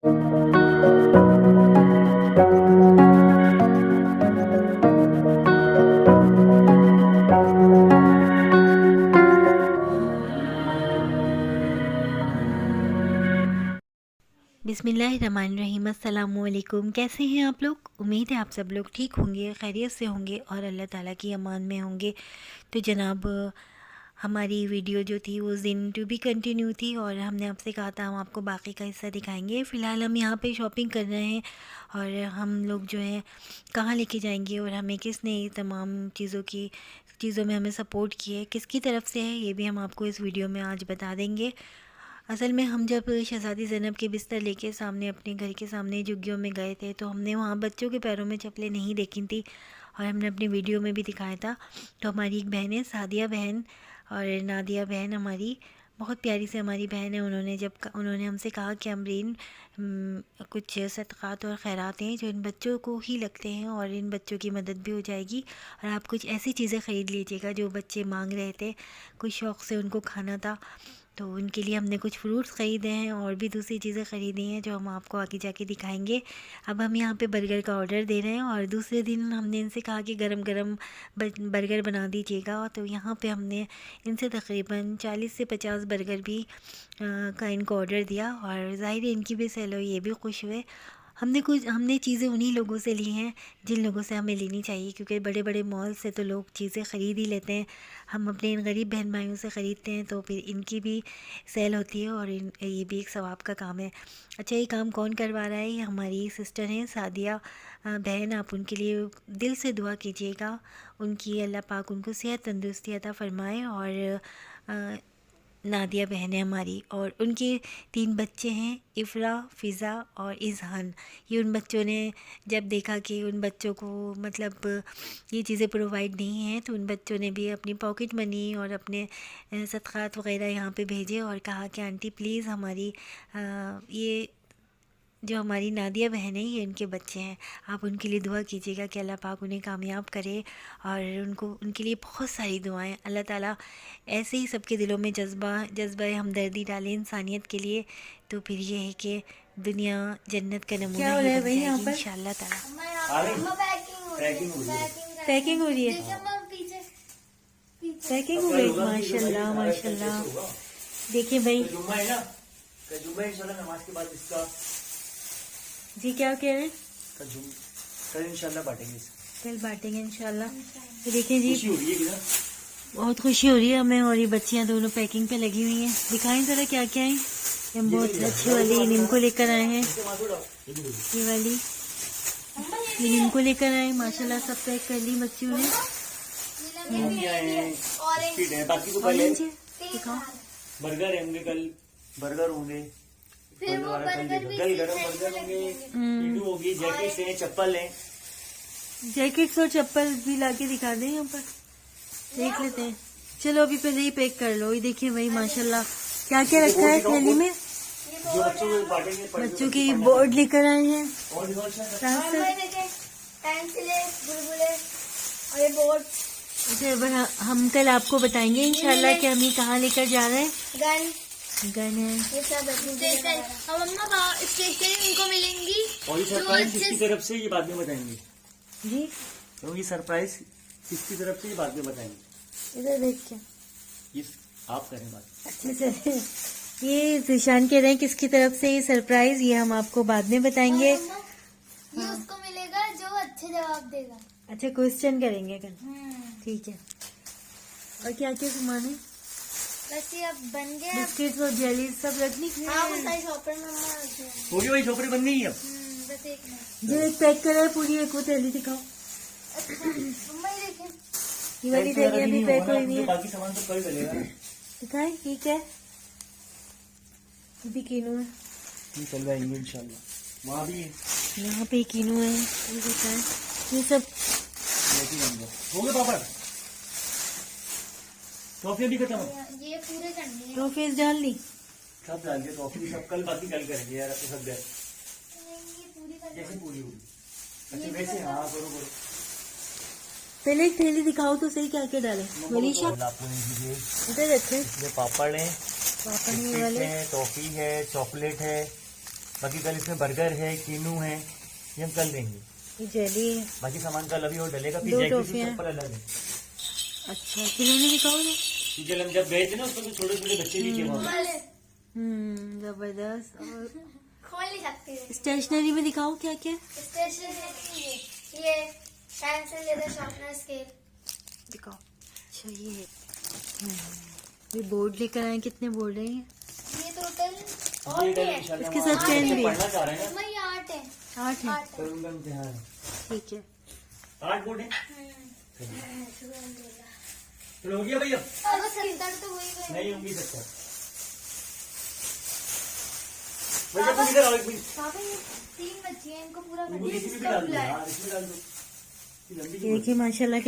बिस्मिल्लाहिर्रहमानिर्रहीम। अस्सलामुअलैकुम। कैसे हैं आप लोग? उम्मीद है आप सब लोग ठीक होंगे, खैरियत से होंगे और अल्लाह ताला की अमान में होंगे। तो जनाब, हमारी वीडियो जो थी वो दिन टू बी कंटिन्यू थी और हमने आपसे कहा था हम आपको बाकी का हिस्सा दिखाएंगे। फ़िलहाल हम यहाँ पे शॉपिंग कर रहे हैं और हम लोग जो है कहाँ लेके जाएंगे और हमें किसने तमाम चीज़ों में हमें सपोर्ट किया है, किसकी तरफ से है, ये भी हम आपको इस वीडियो में आज बता देंगे। असल में हम जब शहज़ादी ज़ैनब के बिस्तर लेके सामने अपने घर के सामने झुग्गियों में गए थे तो हमने वहाँ बच्चों के पैरों में चप्पलें नहीं देखी थी और हमने अपनी वीडियो में भी दिखाया था। तो हमारी एक बहन है, सादिया बहन और नादिया बहन, हमारी बहुत प्यारी से हमारी बहन है। उन्होंने हमसे कहा कि अमरीन, कुछ सदक़ात और खैरात हैं जो इन बच्चों को ही लगते हैं और इन बच्चों की मदद भी हो जाएगी और आप कुछ ऐसी चीज़ें ख़रीद लीजिएगा जो बच्चे मांग रहे थे, कुछ शौक़ से उनको खाना था। तो उनके लिए हमने कुछ फ्रूट्स ख़रीदे हैं और भी दूसरी चीज़ें ख़रीदी हैं जो हम आपको आगे जाके दिखाएंगे। अब हम यहाँ पे बर्गर का ऑर्डर दे रहे हैं और दूसरे दिन हमने इनसे कहा कि गरम गरम बर्गर बना दीजिएगा। तो यहाँ पे हमने इनसे तकरीबन 40 से 50 बर्गर भी का इनको ऑर्डर दिया और ज़ाहिर है इनकी भी सेल हुई, ये भी खुश हुए। हमने चीज़ें उन्हीं लोगों से ली हैं जिन लोगों से हमें लेनी चाहिए, क्योंकि बड़े बड़े मॉल से तो लोग चीज़ें ख़रीद ही लेते हैं। हम अपने इन गरीब बहन भाइयों से ख़रीदते हैं तो फिर इनकी भी सेल होती है और ये भी एक सवाब का काम है। अच्छा, ये काम कौन करवा रहा है? ये हमारी सिस्टर हैं, सादिया बहन। आप उनके लिए दिल से दुआ कीजिएगा, उनकी अल्लाह पाक उनको सेहत तंदुरुस्ती अता फ़रमाए। और नादिया बहन है हमारी और उनके 3 बच्चे हैं, इफ़रा, फ़िज़ा और इज़हान। ये उन बच्चों ने जब देखा कि उन बच्चों को मतलब ये चीज़ें प्रोवाइड नहीं हैं तो उन बच्चों ने भी अपनी पॉकेट मनी और अपने सदक़ात वग़ैरह यहाँ पे भेजे और कहा कि आंटी प्लीज़ हमारी ये जो हमारी नादिया बहन है ये इनके बच्चे हैं, आप उनके लिए दुआ कीजिएगा कि अल्लाह पाक उन्हें कामयाब करे और उनके लिए बहुत सारी दुआएं, अल्लाह ताला ऐसे ही सबके दिलों में जज्बा हमदर्दी डाले इंसानियत के लिए। तो फिर ये है कि दुनिया जन्नत का नमूना ही बन जाएगी इंशाअल्लाह ताला। पैकिंग हो रही है, पैकिंग हो रही है। माशाल्लाह माशाल्लाह। देखिए भाई नमाज के बाद इसका जी क्या कह रहे हैं? कल इंशाल्लाह बांटेंगे, कल बांटेंगे इंशाल्लाह। तो देखिए जी, बहुत खुशी हो रही है हमें और ये बच्चियां दोनों पैकिंग पे लगी हुई हैं। दिखाएं ज़रा क्या क्या है। हम बहुत अच्छी वाली इनको लेकर आए हैं, ये वाली इनको लेकर आए माशाल्लाह। सब पैक कर ली बच्चियों ने। दिखाओ, बर्गर होंगे, कल बर्गर होंगे, फिर वो कल गरम बर्गर होंगे, होगी, जैकेट्स हैं, चप्पल हैं, जैकेट्स और चप्पल भी लाके दिखा दें यहाँ पर, देख लेते हैं। चलो अभी पहले ही पैक कर लो। ये देखिए भाई माशाल्लाह क्या क्या रखा है थैली में। बच्चों की बोर्ड लेकर आए हैं, हम कल आपको बताएंगे इंशाल्लाह कि हम ये कहाँ लेकर जा रहे हैं। गन है ये सब मम्मा स्टेशनरी उनको मिलेंगी और ये सरप्राइज किसकी तरफ से ये बाद में बताएंगे जी। तो ये सरप्राइज किसकी तरफ से ये बाद में बताएंगे। इधर देख के ये आप करें बात। अच्छा चलिए, ये जिशान कह रहे हैं किसकी तरफ से ये सरप्राइज, ये हम आपको बाद में बताएंगे। ये उसको मिलेगा जो अच्छे जवाब देगा। अच्छा, क्वेश्चन करेंगे कल, ठीक है। और क्या क्या सामान है? बस ये अब बन गया, बिस्किट और जेली सब रखनी होगी वही छोपड़ी बन गई है। बस एक जो एक पैक करा है पूरी, एक वो थैली दिखाओ। ये वाली थैली अभी पैक हुई नहीं है, बाकी सामान तो कल चलेगा। दिखाए ठीक है, अभी कीनू है, चल जाएंगे इंशाल्लाह। वहाँ भी यहाँ पे कीनू है, ये दिखाए, ये सब हो गए पापड़। टॉफी भी खत्म, ये पूरे करनी है। टॉफी डाल ली, सब डाल दिया टॉफी सब, कल बाकी कल करेंगे यार, आपको सब जैसे पूरी होगी। अच्छा वैसे हाँ करो करो। पहले एक थैली दिखाओ तो सही, क्या क्या डाले मनीषा। इधर रखे पापड़ है, पापड़ वाले है, टॉफी है, चॉकलेट है, बाकी कल इसमें बर्गर है, कीनू है, ये हम कल देंगे। ये जेली है। बाकी सामान कल अभी और डलेगा। फिर दो जैकेट की टॉफियां। चप्पल अलग है। अच्छा खिलौने दिखाओ ना। क्योंकि हम जब गए थे ना उसमें तो छोटे छोटे बच्चे भी थे वहाँ पे। जबरदस्त। और खोल नहीं सकते। स्टेशनरी में दिखाओ क्या क्या स्टेशनरी ये पेंसिल, लेदर शार्पनर, स्केल दिखाओ। अच्छा ये है। ये बोर्ड लेकर आए, कितने बोर्ड हैं ये? ये टोटल ये कल इंशाल्लाह इसके वहाँ साथ पेन भी है। पढ़ना चाह रहे हैं ना। ये 8 है। 8 है। 8 कल उनका इम्तिहान है। ठीक है। 8 बोर्ड है। चलो हो गया भैया। अब 70 तो वही गए। नहीं होंगी 70। भैया तुम इधर आओ एक मिनट। पापा ये 3 बच्चे हैं, इनको पूरा इनको करना है। किसी में भी इसका डाल दो। खुला है। हाँ, इसमें डाल दो। ये लंबी सी देखिए माशाल्लाह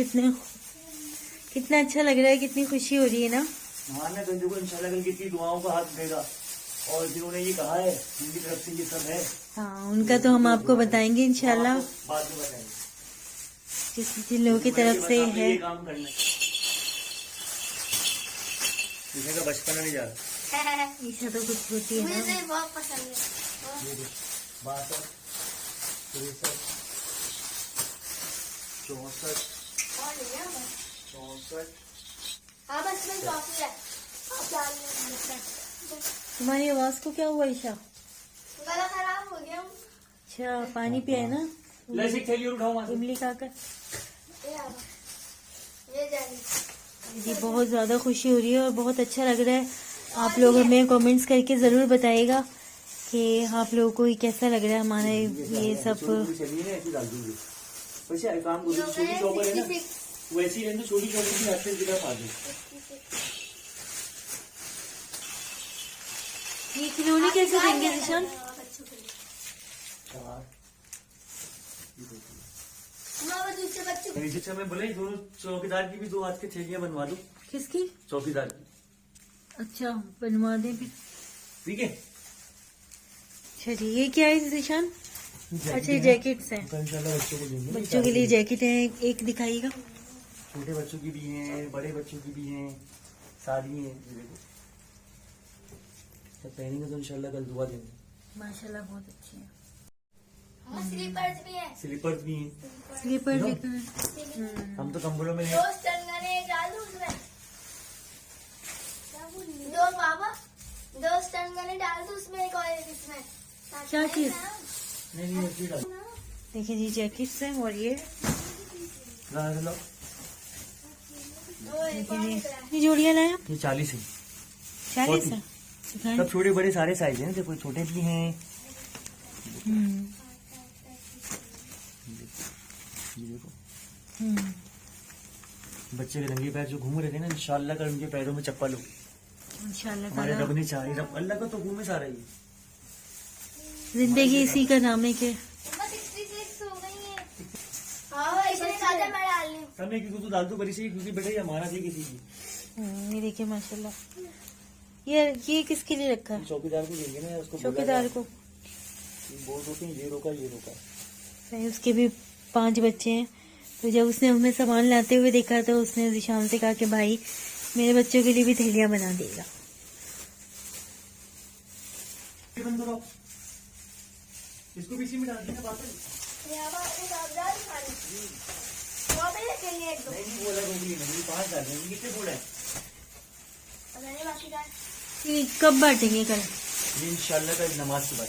कितना अच्छा लग रहा है, कितनी खुशी हो रही है ना। हाँ ना गंजू को इंशाल्लाह कल कितनी दुआओं का हाथ देगा। और जिन्होंने ये कहा है उनकी तरफ से ये सब है। हाँ उनका तो हम आपको बताएंगे इंशाल्लाह, आपको बाद में बताएंगे। जिन लोगों की तरफ से बस आपने है। ये काम करना है। किसी का बचपना नहीं जा रहा। ऐसा तो कुछ होती है मुझे तो ना। ये बहुत पसंद है। ये देख, 62, 63, 64, और ले लिया बस। 64। हाँ बस में टॉफी है। अब डाल लें। तुम्हारी आवाज को क्या हुआ ईशा? गला खराब हो गया। अच्छा पानी पिया है ना, ले से थैली और उठाओ वहाँ से। इमली खाकर। ये जानी। जी बहुत ज़्यादा खुशी हो रही है और बहुत अच्छा लग रहा है। आप लोग हमें कमेंट्स करके ज़रूर बताइएगा कि आप लोगों को ये कैसा लग रहा है हमारा ये सब। चलिए ना ऐसे डाल दूंगी। वैसे एक काम करो, छोटी चॉपर है ना वैसी रहने दो, छोटी चॉपर की अच्छे जगह पा दो। ये खिलौने कैसे देंगे निशान? दूसरे बच्चों को शिक्षा में बोले दोनों चौकीदार की भी 2 हाथ की थैलियां बनवा दो। किसकी? चौकीदार की। अच्छा बनवा दें फिर। ठीक है। चलिए ये क्या है निशान? अच्छा ये जैकेट्स हैं, इंशाल्लाह बच्चों को देंगे। बच्चों के लिए जैकेट है। एक दिखाइएगा। छोटे बच्चों की भी हैं, बड़े बच्चों की भी हैं, सारी हैं। ये देखो जब पहनेंगे तो इंशाल्लाह कल दुआ देंगे। माशाल्लाह बहुत अच्छी है। स्लीपर्स भी है। स्लीपर्स भी हैं। स्लीपर भी हम तो कंबलों में दो स्टंगने डाल दूं उसमें। दो बाबा 2 स्टंगने डाल दूं उसमें, एक और एक इसमें। क्या चीज? नहीं ऐसे ही डाल देखिए जी जैकेट्स हैं और ये लो। ये जोड़ियाँ लाए आप? ये 40 है। 40 है। दिखाएं। सब छोटे बड़े सारे साइज हैं। देखो छोटे भी हैं। ये देखो बच्चे के रंगे पैर जो घूम रहे थे ना, इंशाल्लाह कल उनके पैरों में चप्पल हो। इंशाल्लाह हमारे ताला रब ने चाहे, रब अल्लाह का तो हुक्म है सारा ये। जिंदगी इसी का नाम है कि 66 हो गई है। हाँ इसमें ज्यादा मैं डाल लूं। समय की तू डाल दो बड़ी सी, क्योंकि बेटा ये हमारा थी किसी की। ये देखिए माशाल्लाह। ये किसके लिए रखा है? चौकीदार को देंगे ना उसको। चौकीदार को। बोल होते हैं ये रोका ये रोका। सही उसके भी 5 बच्चे हैं। तो जब उसने हमें सामान लाते हुए देखा तो उसने जिशान से कहा कि भाई मेरे बच्चों के लिए भी थैलियां बना देगा। बंद करो इसको भी इसी में डाल देना बात है। यहाँ पर आपको सावधान खाने। वहाँ पे रखेंगे एक दो। नहीं बोला होगी नहीं 5 डाल देंगे। कितने बोला है? पता नहीं बाकी का। ये कब बांटेंगे कल? ये इंशाल्लाह कल नमाज के बाद।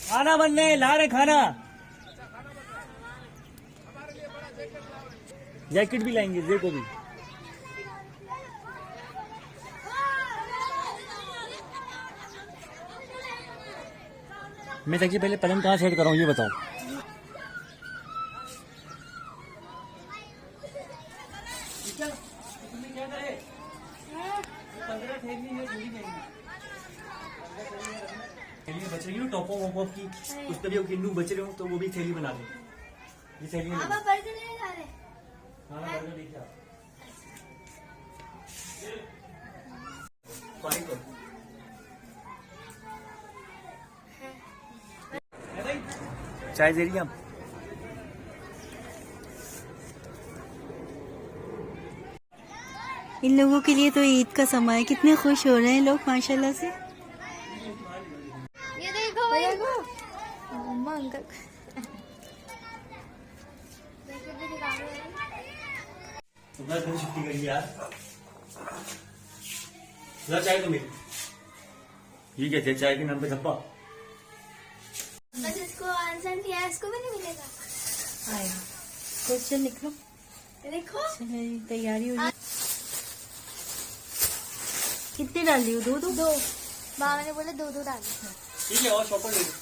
खाना बनने ला रहे खाना। जैकेट भी लाएंगे देखो भी। मैं सबसे पहले पलंग कहाँ सेट कराऊँ ये बताओ। बचेगी ना टॉप ऑफ की, उस पर भी किन्नू बच रहे हो तो वो भी थैली बना दे। ये थैली आप बर्गर नहीं खा रहे? हाँ बर्गर लेके आओ। पानी को चाय दे रही है। इन लोगों के लिए तो ईद का समय है, कितने खुश हो रहे हैं लोग माशाल्लाह से। ये देखो मम्मा अंकल सुबह फिर छुट्टी करी यार। सुबह चाय तो मेरी ये कहते हैं चाय के नाम पे धप्पा। बस इसको आंसर नहीं है, इसको भी नहीं मिलेगा। आएगा क्वेश्चन लिख लो। देखो चलो तैयारी हो गई। कितने डाल दी हो? दो दो। दो मामा ने बोले दो डाल। ठीक है और चॉकलेट ले लो।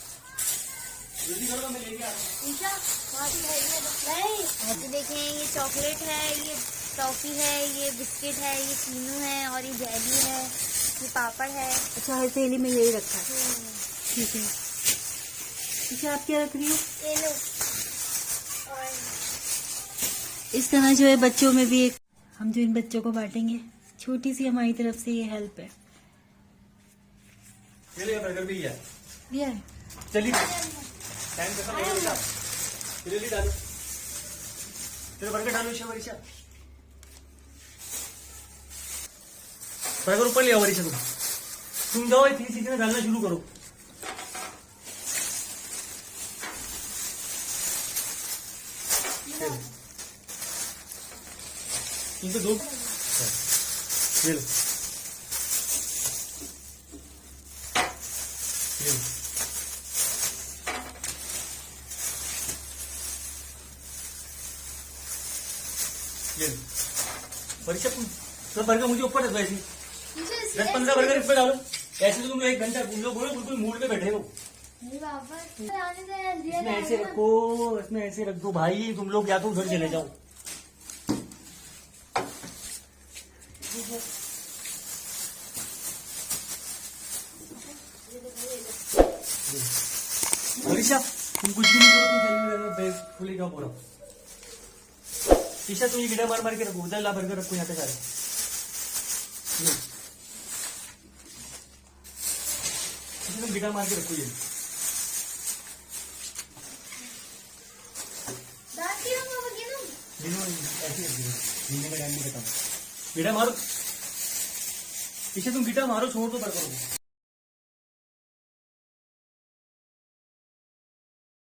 जल्दी करो मैं लेके आ रहा हूँ। ईशा वहाँ से नहीं तो देखें, ये चॉकलेट है, ये टॉफी है, ये बिस्किट है, ये तीनों है और ये जेली है, ये पापड़ है। अच्छा हर सहेली में यही रखा है। ठीक है। अच्छा आप क्या रख रही हो? ये लो। और इस तरह जो है बच्चों में भी एक हम जो इन बच्चों को बांटेंगे, छोटी सी हमारी तरफ से ये हेल्प है। चलिए बर्गर भी है। दिया है। चलिए टाइम कैसा लगेगा? जल्दी डालो। चलो बर्गर डालो ईशा वरीशा। बर्गर ऊपर ले आओ वरीशा तुम जाओ इतनी सीधे में डालना शुरू करो। इनको दो। ये लो। ये लो। ये लो। वरीशा तुम तो बर्गर मुझे ऊपर दे दो ऐसे 10-15 बर्गर इस पे डालो। ऐसे तो तुम 1 घंटा तुम लोग बोलो बिल्कुल मूड पे बैठे हो। इसमें ऐसे रखो, इसमें ऐसे रख दो भाई। तुम लोग या तो उधर चले जाओ। वरीशा तुम कुछ भी नहीं करो, तुम चलिए खुली जाओ पूरा। ईशा तुम ये गिटा मार मार के रखो, उधर ला बर्गर रखो यहाँ पे सारे। तुम गिटा मार के रखो ये। ऐसे गिटा मारो। ईशा तुम गिटा मारो, छोड़ दो बर्गर को।